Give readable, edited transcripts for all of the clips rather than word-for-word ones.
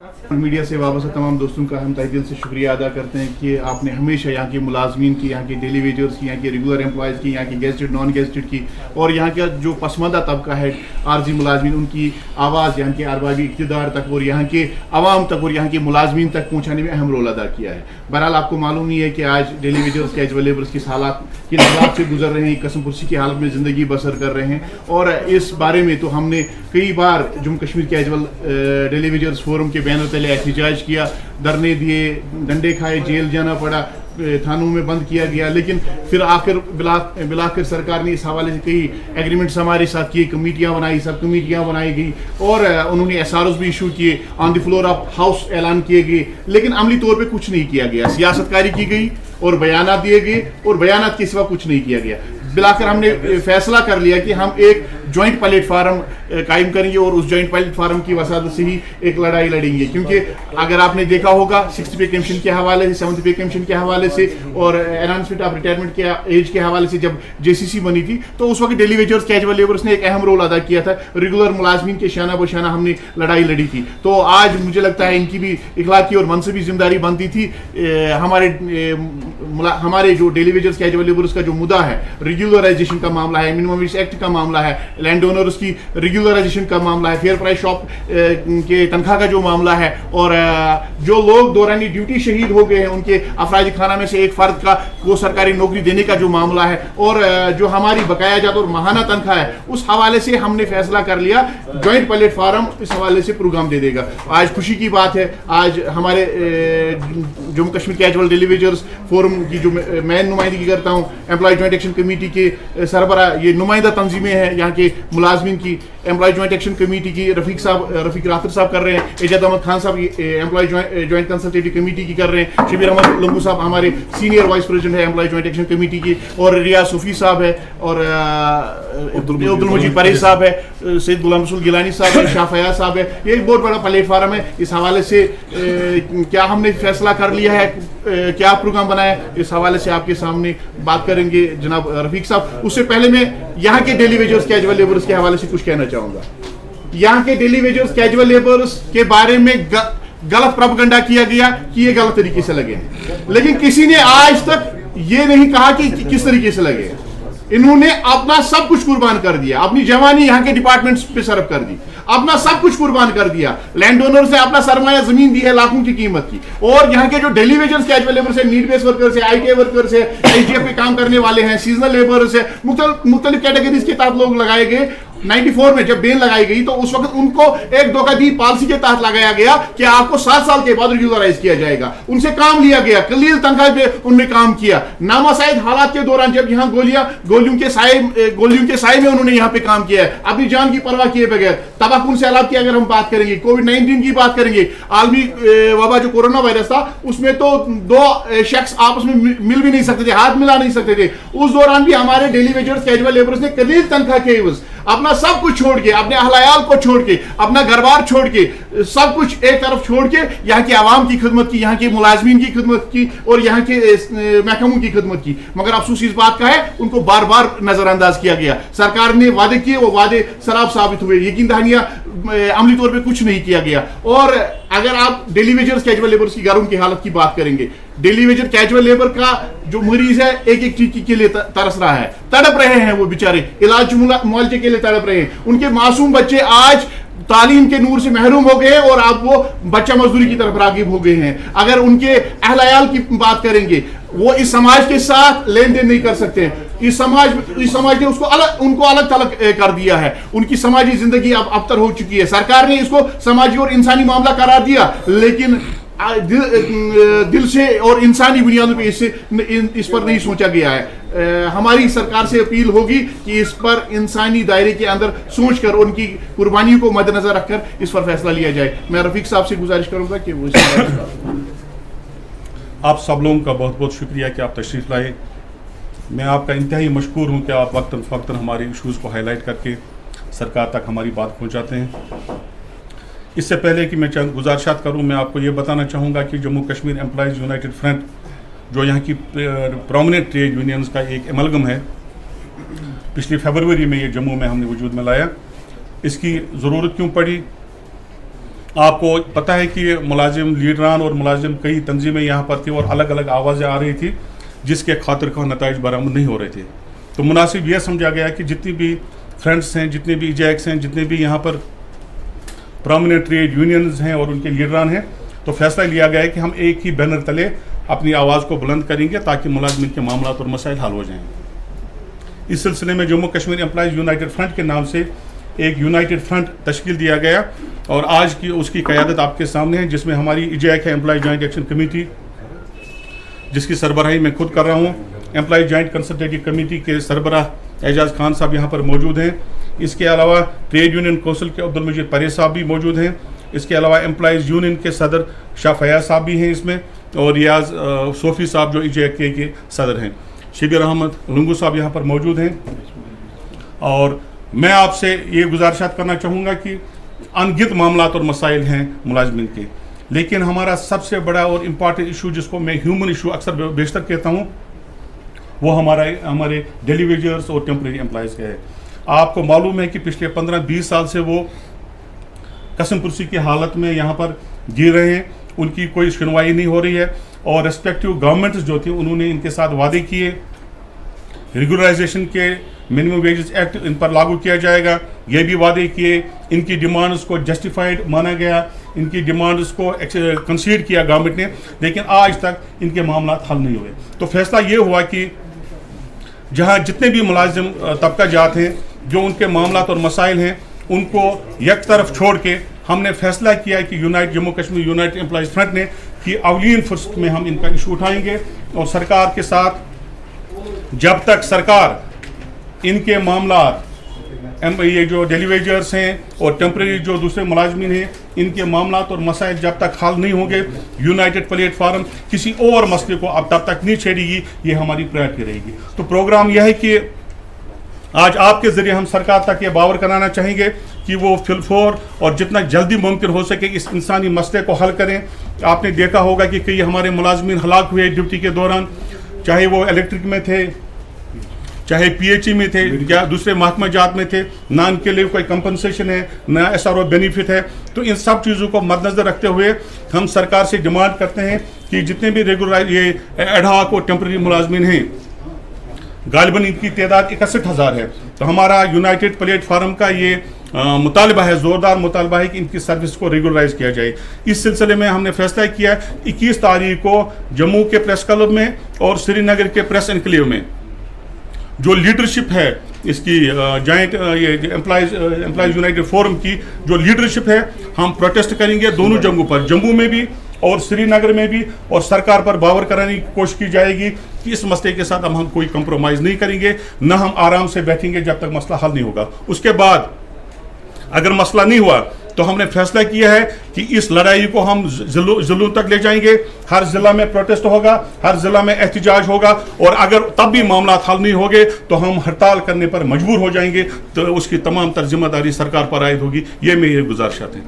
Media से वाबस्ता तमाम दोस्तों का हम तहे दिल से शुक्रिया अदा करते हैं कि आपने हमेशा यहाँ के मुलाजमीन की, यहाँ के डेली वेजर्स की, यहाँ के रेगुलर एम्प्लॉयज़ की, यहाँ के गेस्टेड नॉन गेस्टेड की और यहाँ का जो पसमानदा तबका है आर्जी मुलाजमीन, उनकी आवाज़ यहाँ के अरबाबी इक़्तिदार तक और यहाँ के अवाम तक और यहाँ के मुलाजमीन तक पहुँचाने में अहम रोल अदा किया है। बहरहाल आपको मालूम ही है कि आज डेली वेजर्स कैजुअल लेबर्स किस हालात की हालात से गुजर रहे हैं, कसम पुरसी की हालत में ज़िंदगी बसर कर रहे हैं। और इस बारे में तो हमने कई बार Jammu Kashmir casual daily wagers forum के बैनर तले एहतजाज किया, धरने दिए, डंडे खाए, जेल जाना पड़ा, थानों में बंद किया गया, लेकिन फिर आखिर बिलाकर सरकार ने इस हवाले से कई एग्रीमेंट्स हमारे साथ किए, कमेटियाँ बनाई, सब कमेटियाँ बनाई गई और उन्होंने SROs भी इशू किए, on the floor of house ऐलान किए गए, लेकिन अमली तौर पे कुछ नहीं किया गया। सियासतकारी की गई और बयानात दिए गए और बयानात के सिवा कुछ नहीं किया गया। बिलाकर हमने फैसला कर लिया कि हम एक जॉइंट प्लेटफार्म कायम करेंगे और उस जॉइंट प्लेटफार्म की वसादत से ही एक लड़ाई लड़ेंगे, क्योंकि अगर आपने देखा होगा 6th पे कमीशन के हवाले से, 7th पे कमीशन के हवाले से और अनाउंसमेंट ऑफ रिटायरमेंट के एज के हवाले से जब JCC बनी थी तो उस वक्त डेली वेजर्स कैजुअल लेबर्स ने एक अहम रोल अदा किया था। रेगुलर मुलाजमीन के शाना बशाना हमने लड़ाई लड़ी थी। तो आज मुझे लगता है इनकी भी इखलाकी और मनसबी जिम्मेदारी बनती थी। हमारे जो डेली वेजर्स कैजुअल लेबर्स का जो मुद्दा है, रेगुलराइजेशन का मामला है, मिनिमम वेज एक्ट का मामला है, लैंड ओनर्स की रेगुलराइजेशन का मामला है, फेयर प्राइस शॉप के तनख्वाह का जो मामला है और जो लोग दौरानी ड्यूटी शहीद हो गए हैं उनके अफराज खाना में से एक फर्द का वो सरकारी नौकरी देने का जो मामला है और जो हमारी बकाया जात और माहाना तनख्वाह है, उस हवाले से हमने फैसला कर लिया जॉइंट प्लेटफार्म इस हवाले से प्रोग्राम दे देगा। आज खुशी की बात है, आज हमारे Jammu Kashmir casual daily wagers forum की जो मैं नुमाइंदगी करता हूँ, एम्प्लॉय जॉइंट एक्शन कमेटी के सरबरा ये नुमाइंदा तंजीमें हैं यहाँ के मुलाजमीन की, एम्प्लॉय जॉइंट एक्शन कमेटी की रफीक राफिर साहब कर रहे हैं, एजाज अहमद खान साहब एम्प्लॉय जॉइंट कंसल्टेटिव कमेटी की कर रहे हैं, शबीर अहमद लंगू साहब हमारे सीनियर वाइस प्रेसिडेंट है एम्प्लॉय जॉइंट एक्शन कमेटी की, और रियाज सूफी साहब है और अब्दुल मजीद परेज साहब है, सैयद गुलाम रसूल गिलानी साहब है, शाह फयाज साहब है। ये एक बहुत बड़ा प्लेटफार्म है। इस हवाले से क्या हमने फैसला कर लिया है, क्या प्रोग्राम बनाया, इस हवाले से आपके सामने बात करेंगे जनाब रफीक साहब। उससे पहले मैं यहाँ के डेली वेजर्स कैजुअल लेबर्स के हवाले से कुछ कहना चाहूँगा। यहाँ के डेली वेजर्स कैजुअल लेबर्स के बारे में गलत प्रोपेगेंडा किया गया कि ये गलत तरीके से लगे हैं, लेकिन किसी ने आज तक ये नहीं कहा कि किस तरीके से लगे। इन्होंने अपना सब कुछ कुर्बान कर दिया, अपनी जवानी यहाँ के डिपार्टमेंट्स पे सर्व कर दी, अपना सब कुछ कुर्बान कर दिया। लैंड ओनर्स ने अपना सरमाया जमीन दी है लाखों की कीमत की, और यहाँ के जो डेली वेजर्स कैजुअल लेबर्स है, नीड बेस्ड वर्कर्स है, ITA वर्कर्स है, SGF पे काम करने वाले हैं, सीजनल लेबर्स है, मुख्तलिफ कैटेगरीज के तहत लोग लगाए गए। 94 में जब बेल लगाई गई तो उस वक्त उनको एक धोखाधड़ी पॉलिसी के तहत लगाया गया कि आपको 7 साल के बाद रेगुलराइज किया जाएगा। उनसे काम लिया गया, कलील तनख्वाह पे उन्होंने काम किया। नामासाइद हालात के दौरान जब यहाँ गोलियों के साए में उन्होंने यहाँ पे काम किया है, अपनी जान की परवाह किए बगैर। तबाहकुन सैलाब की अगर हम बात करेंगे, कोविड-19 की बात करेंगे, आलमी वबा जो कोरोना वायरस था, उसमें तो 2 शख्स आपस में मिल भी नहीं सकते थे, हाथ मिला नहीं सकते थे। उस दौरान भी हमारे डेली वेजर्स कैजुअल लेबर्स ने कलील तनख्वाह के एवज अपना सब कुछ छोड़ के, अपने अहलायाल को छोड़ के, अपना घर-बार छोड़ के, सब कुछ एक तरफ छोड़ के यहाँ के आवाम की खिदमत की, यहाँ के मुलाजमीन की खिदमत की और यहाँ के महकमों की खिदमत की। मगर अफसोस इस बात का है, उनको बार बार नजरअंदाज किया गया। सरकार ने वादे किए, वो वादे शराब साबित हुए, यकीन दहानियां अमली तौर पर कुछ नहीं किया गया। और अगर आप डेली वेजर्स कैजुअल लेबर्स की घरों की हालत की बात करेंगे, डेली वेजर कैजुअल लेबर का जो मरीज है एक टीके के लिए तरस रहा है, तड़प रहे हैं वो बेचारे, इलाज मुआवजे के लिए तड़प रहे हैं। उनके मासूम बच्चे आज तालीम के नूर से महरूम हो गए और अब वो बच्चा मजदूरी की तरफ रागिब हो गए हैं। अगर उनके अहलायाल की बात करेंगे, वो इस समाज के साथ लेन देन नहीं कर सकते। इस समाज ने उनको अलग थलग कर दिया है। उनकी समाजी जिंदगी अब अबतर हो चुकी है। सरकार ने इसको समाजी और इंसानी मामला करार दिया, लेकिन दिल से और इंसानी बुनियादों पे इस पर नहीं सोचा गया है। हमारी सरकार से अपील होगी कि इस पर इंसानी दायरे के अंदर सोचकर उनकी कुर्बानियों को मद्देनजर रखकर इस पर फैसला लिया जाए। मैं रफीक साहब से गुजारिश करूंगा कि वो आप सब लोगों का बहुत बहुत शुक्रिया कि आप तशरीफ़ लाए। मैं आपका इंतहाई मशकूर हूँ कि आप वक्तन फ़क्तन हमारे इशूज़ को हाईलाइट करके सरकार तक हमारी बात पहुँचाते हैं। इससे पहले कि मैं चंद गुजारिशात करूँ, मैं आपको ये बताना चाहूँगा कि Jammu Kashmir employees United front जो यहाँ की प्रोमिनेंट ट्रेड यूनियंस का एक एमलगम है, पिछली फरवरी में ये जम्मू में हमने वजूद में लाया। इसकी ज़रूरत क्यों पड़ी آپ کو پتہ ہے کہ ملازم لیڈران اور ملازم کئی تنظیمیں یہاں پر تھیں اور الگ الگ آوازیں آ رہی تھی جس کے خاطر کا نتائج برآمد نہیں ہو رہے تھے. تو مناسب یہ سمجھا گیا کہ جتنی بھی فرینڈس ہیں, جتنے بھی ایجیکس ہیں, جتنے بھی یہاں پر پرومیننٹ ٹریڈ یونینز ہیں اور ان کے لیڈران ہیں, تو فیصلہ لیا گیا ہے کہ ہم ایک ہی بینر تلے اپنی آواز کو بلند کریں گے تاکہ ملازمین کے معاملات اور مسائل حل ہو جائیں. اس سلسلے میں Jammu Kashmir employees United front کے نام سے ایک یونائٹڈ فرنٹ تشکیل دیا گیا اور آج کی اس کی قیادت آپ کے سامنے ہے, جس میں ہماری ایجیک ہے امپلائی جوائنٹ ایکشن کمیٹی, جس کی سربراہی میں خود کر رہا ہوں. امپلائی جوائنٹ کنسلٹیٹو کمیٹی کے سربراہ اعجاز خان صاحب یہاں پر موجود ہیں. اس کے علاوہ ٹریڈ یونین کونسل کے عبدالمجید پرے صاحب بھی موجود ہیں. اس کے علاوہ امپلائیز یونین کے صدر شاہ فیاض صاحب بھی ہیں اس میں, اور ریاض صوفی صاحب جو ایجیک کے صدر ہیں. شبیر احمد لنگو صاحب یہاں پر موجود ہیں. اور میں آپ سے یہ گزارشات کرنا چاہوں گا کہ انگت معاملات اور مسائل ہیں ملازمین کے, لیکن ہمارا سب سے بڑا اور امپارٹنٹ ایشو جس کو میں ہیومن ایشو اکثر بیشتر کہتا ہوں وہ ہمارے ڈیلی ویجرز اور ٹیمپریری امپلائیز کا ہے. آپ کو معلوم ہے کہ پچھلے 15-20 سال سے وہ قسم پرسی کی حالت میں یہاں پر گر رہے ہیں, ان کی کوئی سنوائی نہیں ہو رہی ہے, اور ریسپیکٹیو گورنمنٹس جو تھیں انہوں نے ان کے ساتھ وعدے کیے ریگولرائزیشن کے, منیمم ویجز ایکٹ ان پر لاگو کیا جائے گا, یہ بھی وعدے کیے. ان کی ڈیمانڈز کو جسٹیفائڈ مانا گیا, ان کی ڈیمانڈز کو کنسیڈ کیا گورنمنٹ نے, لیکن آج تک ان کے معاملات حل نہیں ہوئے. تو فیصلہ یہ ہوا کہ جہاں جتنے بھی ملازم طبقہ جات ہیں جو ان کے معاملات اور مسائل ہیں ان کو یک طرف چھوڑ کے ہم نے فیصلہ کیا کہ Jammu Kashmir United employees front نے کہ اولین فرصت میں ہم ان کا ایشو اٹھائیں گے, اور سرکار کے ساتھ جب تک سرکار ان کے معاملات یہ جو ڈیلی ویجرز ہیں اور ٹیمپریری جو دوسرے ملازمین ہیں ان کے معاملات اور مسائل جب تک حل نہیں ہوں گے, یونائٹڈ پلیٹ فارم کسی اور مسئلے کو اب تب تک نہیں چھیڑے گی. یہ ہماری پرائرٹی رہے گی. تو پروگرام یہ ہے کہ آج آپ کے ذریعے ہم سرکار تک یہ باور کرانا چاہیں گے کہ وہ فلفور اور جتنا جلدی ممکن ہو سکے اس انسانی مسئلے کو حل کریں. آپ نے دیکھا ہوگا کہ کئی ہمارے ملازمین ہلاک ہوئے ڈیوٹی کے دوران, چاہے وہ الیکٹرک میں تھے, چاہے پی ایچ ای میں تھے یا دوسرے محکمہ جات میں تھے, نہ ان کے لیے کوئی کمپنسیشن ہے نہ ایس آر او بینیفٹ ہے. تو ان سب چیزوں کو مد نظر رکھتے ہوئے ہم سرکار سے ڈیمانڈ کرتے ہیں کہ جتنے بھی ریگولر یہ ایڈ ہاک اور ٹیمپرری ملازمین ہیں, غالباً ان کی تعداد 61,000 ہے. تو ہمارا یونائٹڈ پلیٹ فارم کا یہ مطالبہ ہے, زوردار مطالبہ ہے کہ ان کی سروس کو ریگولرائز کیا جائے. اس سلسلے میں ہم نے فیصلہ کیا 21 تاریخ کو جموں کے پریس کلب میں اور سری نگر کے پریس انکلیو میں جو لیڈرشپ ہے اس کی جوائنٹ امپلائیز یونائٹڈ فورم کی جو لیڈرشپ ہے, ہم پروٹیسٹ کریں گے دونوں جگہوں پر, جموں میں بھی اور سری نگر میں بھی, اور سرکار پر باور کرانے کی کوشش کی جائے گی کہ اس مسئلے کے ساتھ ہم کوئی کمپرومائز نہیں کریں گے, نہ ہم آرام سے بیٹھیں گے جب تک مسئلہ حل نہیں ہوگا. اس کے بعد اگر مسئلہ نہیں ہوا تو ہم نے فیصلہ کیا ہے کہ اس لڑائی کو ہم ضلعوں تک لے جائیں گے. ہر ضلع میں پروٹیسٹ ہوگا, ہر ضلع میں احتجاج ہوگا, اور اگر تب بھی معاملات حل نہیں ہوگے تو ہم ہڑتال کرنے پر مجبور ہو جائیں گے. تو اس کی تمام تر ذمہ داری سرکار پر عائد ہوگی. یہ میری گزارشات ہیں.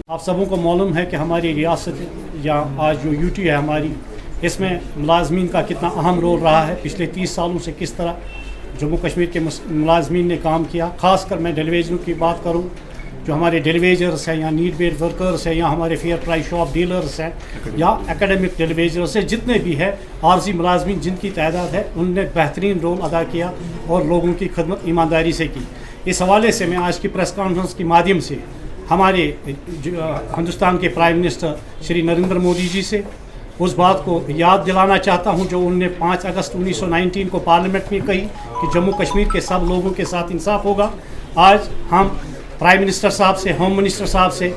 آپ سبوں کو معلوم ہے کہ ہماری ریاست یا آج جو یو ٹی ہے ہماری, اس میں ملازمین کا کتنا اہم رول رہا ہے. پچھلے 30 سالوں سے کس طرح جموں کشمیر کے ملازمین نے کام کیا. خاص کر میں ڈیلی ویجروں کی بات کروں, جو ہمارے ڈیلی ویجرس ہیں یا نیڈ بیڈ ورکرس ہیں یا ہمارے فیئر پرائز شاپ ڈیلرس ہیں یا اکیڈمک ڈیلی ویجرس ہیں, جتنے بھی ہیں عارضی ملازمین جن کی تعداد ہے, ان نے بہترین رول ادا کیا اور لوگوں کی خدمت ایمانداری سے کی. اس حوالے سے میں آج کی پریس کانفرنس کے مادھیم سے ہمارے ہندوستان کے پرائم منسٹر شری نریندر مودی جی سے اس بات کو یاد دلانا چاہتا ہوں جو انہوں نے 5 اگست 1919 کو پارلیمنٹ میں کہی کہ جموں کشمیر کے سب لوگوں کے ساتھ انصاف ہوگا. آج ہم پرائم منسٹر صاحب سے, ہوم منسٹر صاحب سے,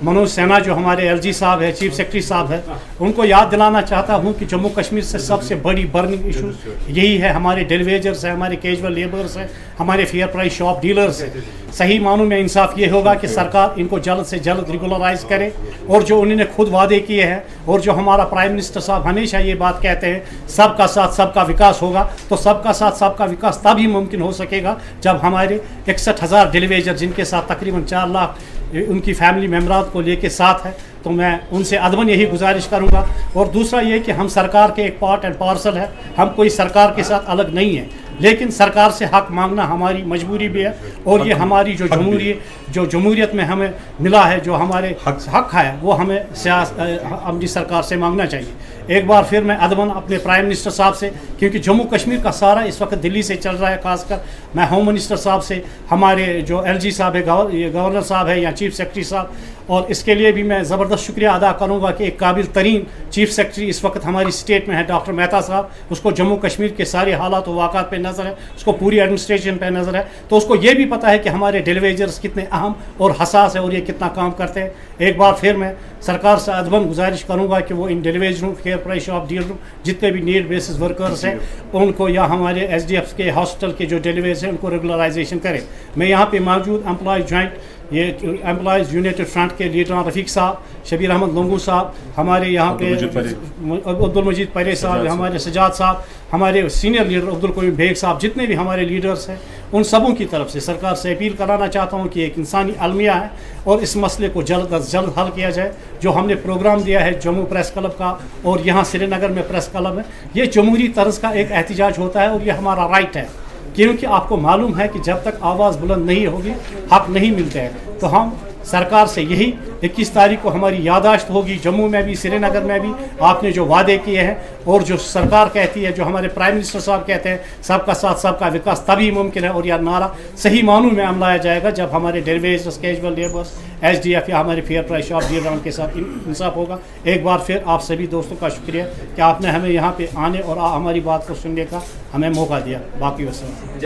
منوج سنہا جو ہمارے ایل جی صاحب ہے, چیف سیکرٹری صاحب ہے, ان کو یاد دلانا چاہتا ہوں کہ جموں کشمیر سے سب سے بڑی برننگ ایشو یہی ہے. ہمارے ڈیلی ویجرس ہیں, ہمارے کیجول لیبرس ہیں, ہمارے فیئر پرائز شاپ ڈیلرس ہیں. صحیح معنوں میں انصاف یہ ہوگا کہ سرکار ان کو جلد سے جلد ریگولرائز کرے, اور جو انہوں نے خود وعدے کیے ہیں اور جو ہمارا پرائم منسٹر صاحب ہمیشہ یہ بات کہتے ہیں سب کا ساتھ سب کا وکاس ہوگا. تو سب کا ساتھ سب کا وکاس تبھی ممکن ہو سکے گا جب ہمارے 61,000 ڈیلی ویجر جن کے ساتھ تقریباً 4 لاکھ ان کی فیملی ممبرات کو لے کے ساتھ ہے, तो मैं उनसे अदबन यही गुजारिश करूँगा। और दूसरा ये कि हम सरकार के एक पार्ट एंड पार्सल है, हम कोई सरकार के साथ अलग नहीं है, लेकिन सरकार से हक मांगना हमारी मजबूरी भी है और ये हमारी जो जमहूरियत में हमें मिला है, जो हमारे हक है, वो हमें अपनी सरकार से मांगना चाहिए। एक बार फिर मैं अदबन अपने प्राइम मिनिस्टर साहब से, क्योंकि जम्मू कश्मीर का सारा इस वक्त दिल्ली से चल रहा है, खासकर मैं होम मिनिस्टर साहब से, हमारे जो LG साहब है, गवर्नर साहब है या चीफ सेक्रेटरी साहब, और इसके लिए भी मैं ज़बरदस्त शुक्रिया अदा करूँगा कि एक काबिल तरीन चीफ सेक्रेटरी इस वक्त हमारी स्टेट में है, डॉक्टर मेहता साहब। उसको जम्मू कश्मीर के सारे हालात व वाक़ात पे नज़र है, उसको पूरी एडमिनिस्ट्रेशन पे नज़र है, तो उसको ये भी पता है कि हमारे डेलीवेजर्स कितने अहम और हसास है और ये कितना काम करते हैं। एक बार फिर मैं सरकार से अदबन गुजारिश करूँगा कि वो इन daily wage room, fair price shop, deal room, जितने भी नीड बेसिस वर्कर्स हैं उनको, या हमारे SDF के हॉस्टल के जो डेलीवेज हैं उनको रेगुलराइजेशन करें। मैं यहाँ पे मौजूद एम्प्लॉयज़ जॉइंट, ये एम्प्लॉयज़ यूनाइटेड फ्रंट के लीडर रफ़ीक साहब, शबीर अहमद लोंगू साहब, हमारे यहाँ पे अब्दुल मजीद परे साहब, हमारे सजाद साहब, हमारे senior leader Abdul Karim bag साहब, जितने भी हमारे लीडर्स हैं, उन सबों की तरफ से सरकार से अपील कराना चाहता हूँ कि एक इंसानी अलमिया है और इस मसले को जल्द अज जल्द हल किया जाए। जो हमने प्रोग्राम दिया है जम्मू प्रेस क्लब का और यहाँ श्रीनगर में प्रेस क्लब है, ये जमहूरी तर्ज का एक एहतजाज होता है और ये हमारा राइट है, क्योंकि आपको मालूम है कि जब तक आवाज़ बुलंद नहीं होगी हक नहीं मिलते हैं। तो हम सरकार से यही 21 तारीख को हमारी याददाश्त होगी, जम्मू में भी श्रीनगर में भी आपने जो वादे किए हैं और जो सरकार कहती है, जो हमारे प्राइम मिनिस्टर साहब कहते हैं, सबका साथ सबका विकास तभी मुमकिन है, और यह नारा सही मानों में अमलाया जाएगा जब हमारे डेलीवेजर्स, कैजुअल लेबर्स, SDF या हमारे fair price shop deal round के साथ इंसाफ होगा। एक बार फिर आप सभी दोस्तों का शुक्रिया कि आपने हमें यहाँ पे आने और हमारी बात को सुनने का हमें मौका दिया। बाकी वसल्लम।